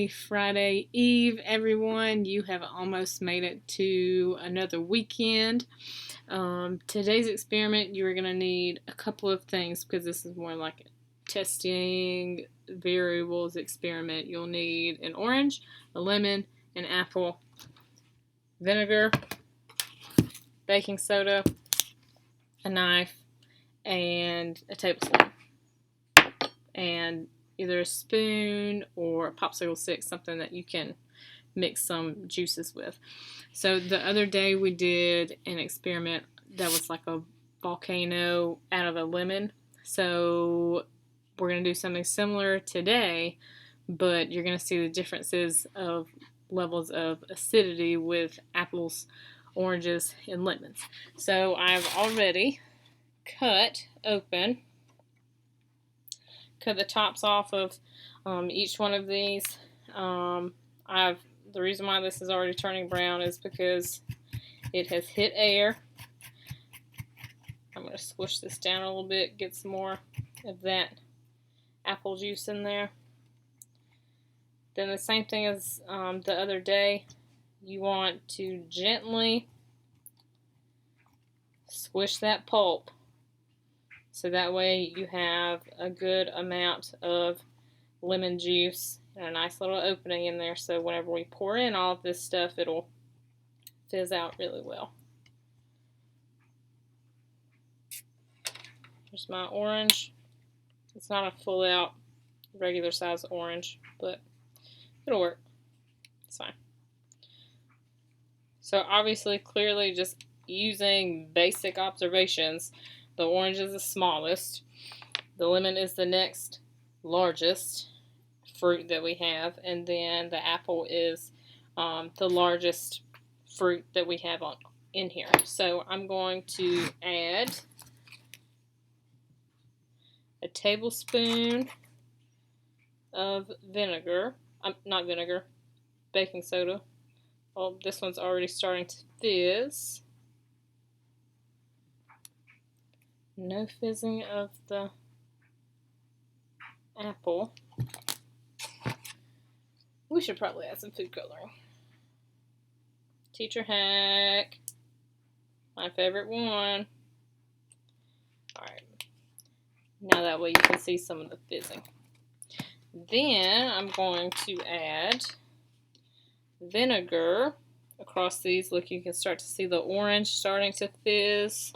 Friday Eve, everyone. You have almost made it to another weekend. Today's experiment, you are going to need a couple of things because this is more like a testing variables experiment. You'll need an orange, a lemon, an apple, vinegar, baking soda, a knife, and a tablespoon. And either a spoon or a popsicle stick, something that you can mix some juices with. So the other day we did an experiment that was like a volcano out of a lemon. So we're going to do something similar today, but you're going to see the differences of levels of acidity with apples, oranges, and lemons. So I've already cut the tops off of each one of these. The reason why this is already turning brown is because it has hit air. I'm going to squish this down a little bit, get some more of that apple juice in there. Then the same thing as the other day, you want to gently squish that pulp so that way you have a good amount of lemon juice and a nice little opening in there, so whenever we pour in all of this stuff, it'll fizz out really well. Here's my orange. It's not a full out regular size orange, but it'll work. It's fine. So obviously, clearly, just using basic observations, the orange is the smallest, the lemon is the next largest fruit that we have, and then the apple is the largest fruit that we have in here. So I'm going to add a tablespoon of vinegar, not vinegar, baking soda. Oh, this one's already starting to fizz. No fizzing of the apple. We should probably add some food coloring. Teacher hack. My favorite one. Alright. Now that way you can see some of the fizzing. Then I'm going to add vinegar across these. Look, you can start to see the orange starting to fizz.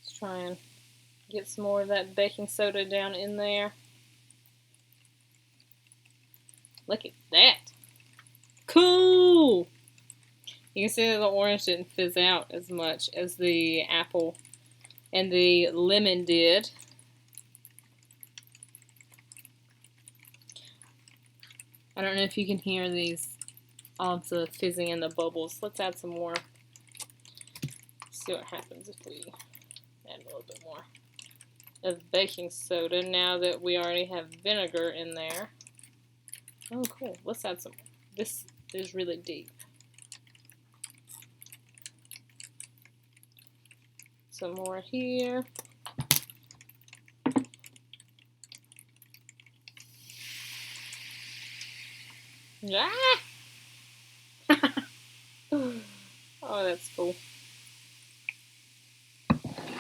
Let's try and get some more of that baking soda down in there. Look at that. Cool! You can see that the orange didn't fizz out as much as the apple and the lemon did. I don't know if you can hear all the fizzing and the bubbles. Let's add some more. See what happens if we add a little bit more of baking soda now that we already have vinegar in there. Oh, cool. Let's add some. This is really deep. Some more here. Ah! Oh, that's cool.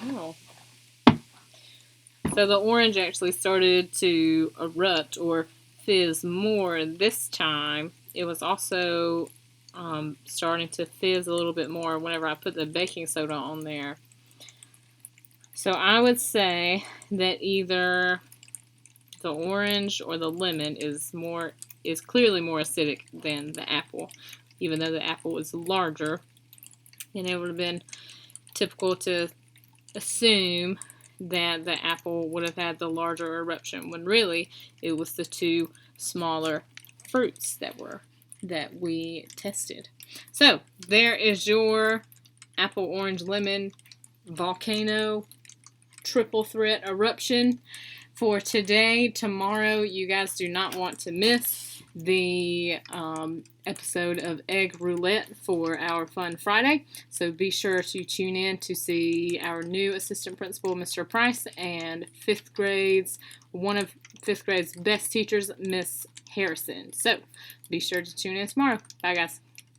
Oh. So the orange actually started to erupt or fizz more this time. It was also starting to fizz a little bit more whenever I put the baking soda on there. So I would say that either the orange or the lemon is clearly more acidic than the apple, even though the apple was larger, and it would have been typical to assume that the apple would have had the larger eruption, when really it was the two smaller fruits that we tested. So there is your apple, orange, lemon volcano triple threat eruption for today. Tomorrow, you guys do not want to miss the episode of Egg Roulette for our Fun Friday. So be sure to tune in to see our new assistant principal, Mr. Price, and one of fifth grade's best teachers, Miss Harrison. So be sure to tune in tomorrow. Bye, guys.